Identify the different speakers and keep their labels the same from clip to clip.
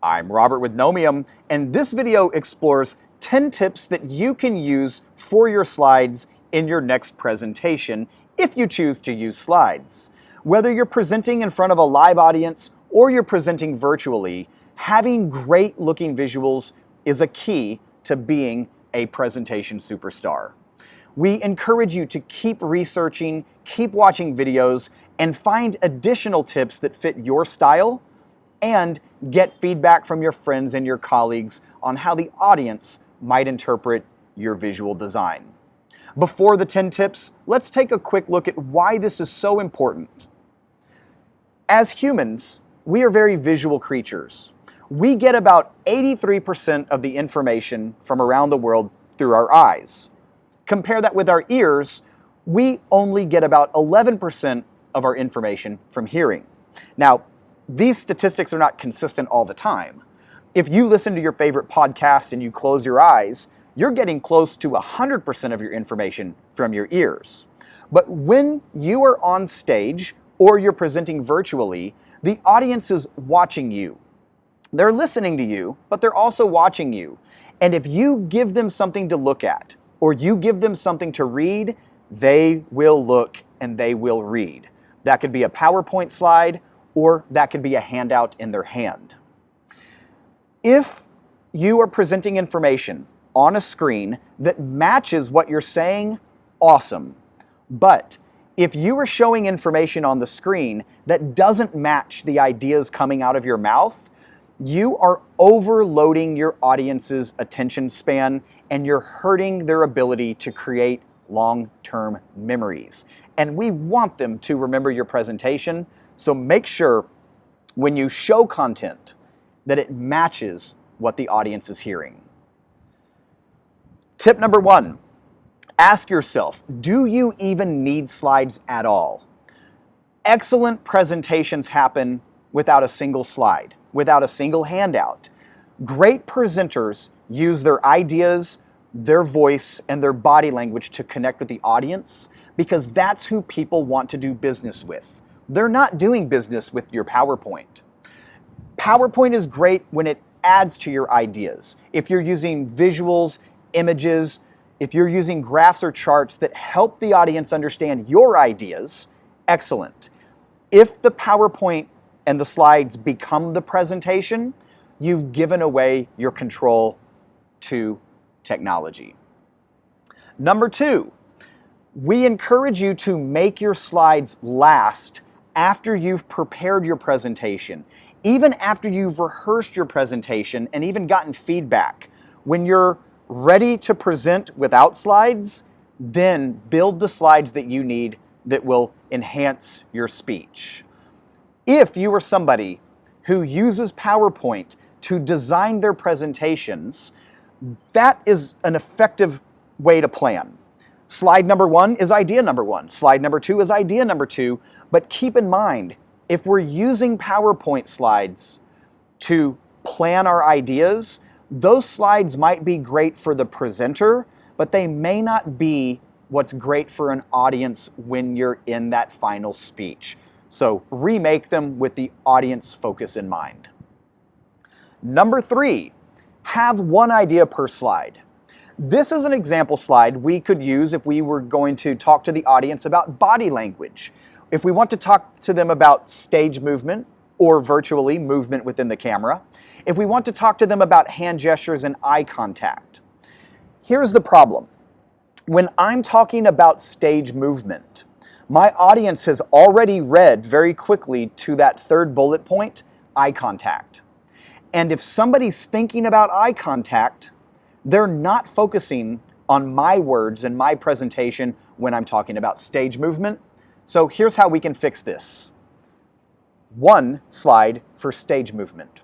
Speaker 1: I'm Robert with Knowmium, and this video explores 10 tips that you can use for your slides in your next presentation if you choose to use slides. Whether you're presenting in front of a live audience or you're presenting virtually, having great looking visuals is a key to being a presentation superstar. We encourage you to keep researching, keep watching videos, and find additional tips that fit your style, and get feedback from your friends and your colleagues on how the audience might interpret your visual design. Before the 10 tips, let's take a quick look at why this is so important. As humans, we are very visual creatures. We get about 83% of the information from around the world through our eyes. Compare that with our ears, we only get about 11% of our information from hearing. Now, these statistics are not consistent all the time. If you listen to your favorite podcast and you close your eyes, you're getting close to 100% of your information from your ears. But when you are on stage or you're presenting virtually, the audience is watching you. They're listening to you, but they're also watching you. And if you give them something to look at, or you give them something to read, they will look and they will read. That could be a PowerPoint slide, or that could be a handout in their hand. If you are presenting information on a screen that matches what you're saying, awesome. But if you are showing information on the screen that doesn't match the ideas coming out of your mouth, you are overloading your audience's attention span and you're hurting their ability to create long-term memories. And we want them to remember your presentation, so make sure when you show content that it matches what the audience is hearing. Tip number 1, ask yourself, do you even need slides at all? Excellent presentations happen without a single slide, without a single handout. Great presenters use their ideas, their voice, and their body language to connect with the audience because that's who people want to do business with. They're not doing business with your PowerPoint. PowerPoint is great when it adds to your ideas. If you're using visuals, images, if you're using graphs or charts that help the audience understand your ideas, excellent. If the PowerPoint and the slides become the presentation, you've given away your control to technology. Number 2, we encourage you to make your slides last after you've prepared your presentation, even after you've rehearsed your presentation and even gotten feedback. When you're ready to present without slides, then build the slides that you need that will enhance your speech. If you are somebody who uses PowerPoint to design their presentations, that is an effective way to plan. Slide number 1 is idea number 1. Slide number 2 is idea number 2. But keep in mind, if we're using PowerPoint slides to plan our ideas, those slides might be great for the presenter, but they may not be what's great for an audience when you're in that final speech. So remake them with the audience focus in mind. Number 3, have one idea per slide. This is an example slide we could use if we were going to talk to the audience about body language. If we want to talk to them about stage movement or virtually movement within the camera. If we want to talk to them about hand gestures and eye contact. Here's the problem. When I'm talking about stage movement, my audience has already read very quickly to that third bullet point, eye contact. And if somebody's thinking about eye contact, they're not focusing on my words and my presentation when I'm talking about stage movement. So here's how we can fix this. One slide for stage movement,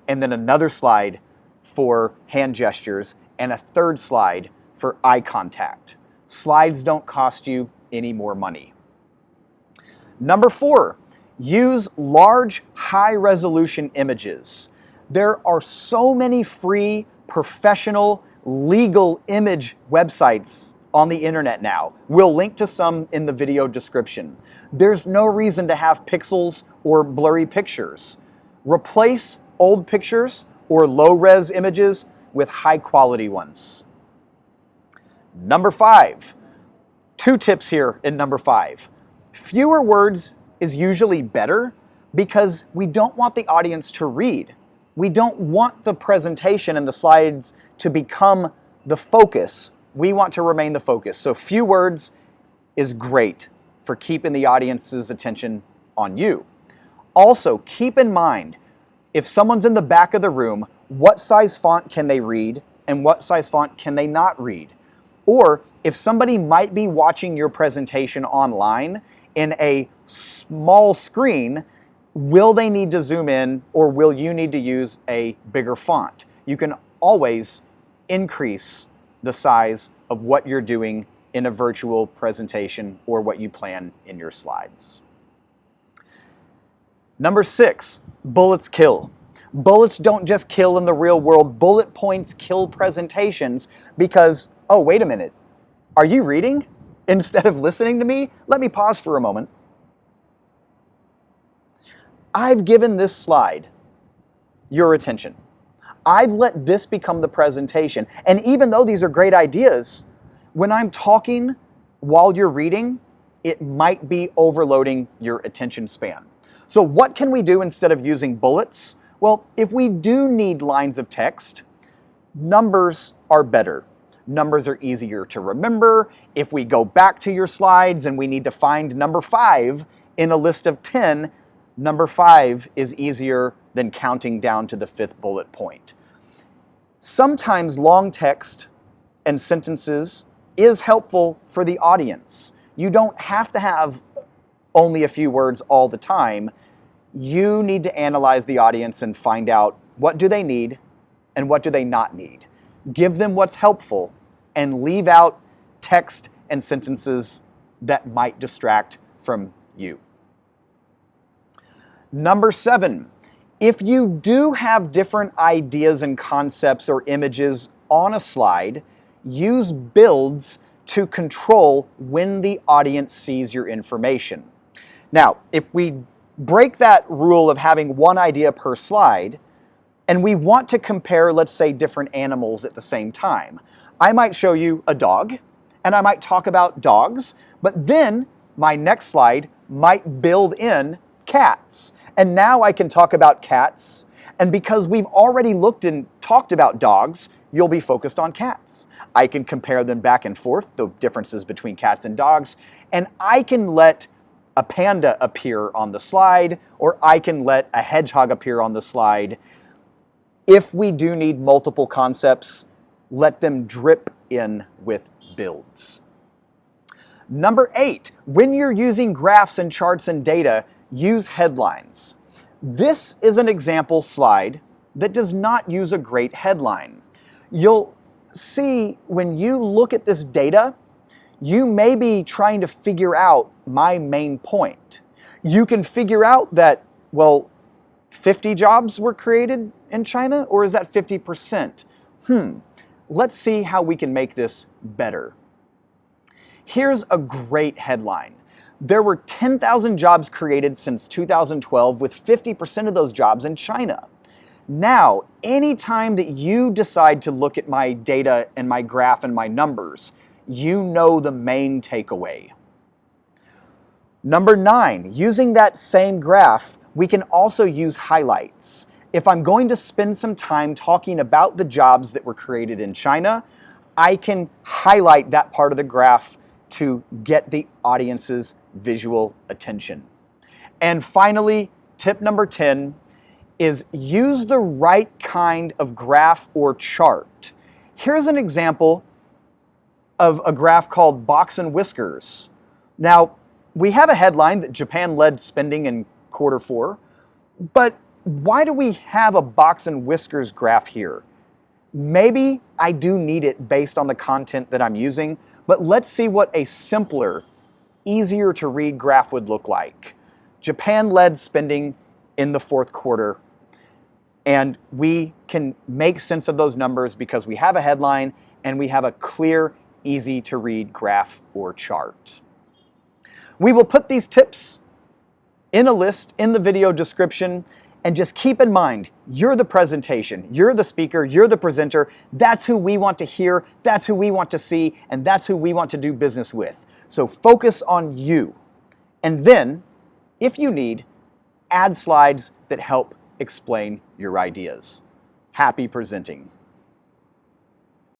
Speaker 1: and then another slide for hand gestures, and a third slide for eye contact. Slides don't cost you any more money. Number 4, use large, high-resolution images. There are so many free, professional, legal image websites on the internet now. We'll link to some in the video description. There's no reason to have pixels or blurry pictures. Replace old pictures or low-res images with high-quality ones. Number 5. 2 tips here in number 5. Fewer words is usually better because we don't want the audience to read. We don't want the presentation and the slides to become the focus. We want to remain the focus. So few words is great for keeping the audience's attention on you. Also, keep in mind, if someone's in the back of the room, what size font can they read and what size font can they not read? Or if somebody might be watching your presentation online in a small screen, will they need to zoom in or will you need to use a bigger font? You can always increase the size of what you're doing in a virtual presentation or what you plan in your slides. Number 6, bullets kill. Bullets don't just kill in the real world. Bullet points kill presentations because, oh, wait a minute. Are you reading instead of listening to me? Let me pause for a moment. I've given this slide your attention. I've let this become the presentation. And even though these are great ideas, when I'm talking while you're reading, it might be overloading your attention span. So what can we do instead of using bullets? Well, if we do need lines of text, numbers are better. Numbers are easier to remember. If we go back to your slides and we need to find number 5 in a list of 10, number 5 is easier than counting down to the 5th bullet point. Sometimes long text and sentences is helpful for the audience. You don't have to have only a few words all the time. You need to analyze the audience and find out what do they need and what do they not need. Give them what's helpful and leave out text and sentences that might distract from you. Number 7, if you do have different ideas and concepts or images on a slide, use builds to control when the audience sees your information. Now, if we break that rule of having one idea per slide, and we want to compare, let's say, different animals at the same time, I might show you a dog, and I might talk about dogs, but then my next slide might build in cats. And now I can talk about cats, and because we've already looked and talked about dogs, you'll be focused on cats. I can compare them back and forth, the differences between cats and dogs, and I can let a panda appear on the slide, or I can let a hedgehog appear on the slide. If we do need multiple concepts, let them drip in with builds. Number 8, when you're using graphs and charts and data, use headlines. This is an example slide that does not use a great headline. You'll see when you look at this data, you may be trying to figure out my main point. You can figure out that, well, 50 jobs were created in China, or is that 50%? Let's see how we can make this better. Here's a great headline. There were 10,000 jobs created since 2012, with 50% of those jobs in China. Now, anytime that you decide to look at my data and my graph and my numbers, you know the main takeaway. Number 9, using that same graph, we can also use highlights. If I'm going to spend some time talking about the jobs that were created in China, I can highlight that part of the graph to get the audience's visual attention. And finally, tip number 10 is use the right kind of graph or chart. Here's an example of a graph called Box and Whiskers. Now, we have a headline that Japan led spending in Q4, but why do we have a box and whiskers graph here? Maybe I do need it based on the content that I'm using, but let's see what a simpler, easier to read graph would look like. Japan led spending in the Q4, and we can make sense of those numbers because we have a headline and we have a clear, easy to read graph or chart. We will put these tips in a list in the video description. And just keep in mind, you're the presentation, you're the speaker, you're the presenter. That's who we want to hear, that's who we want to see, and that's who we want to do business with. So focus on you. And then, if you need, add slides that help explain your ideas. Happy presenting.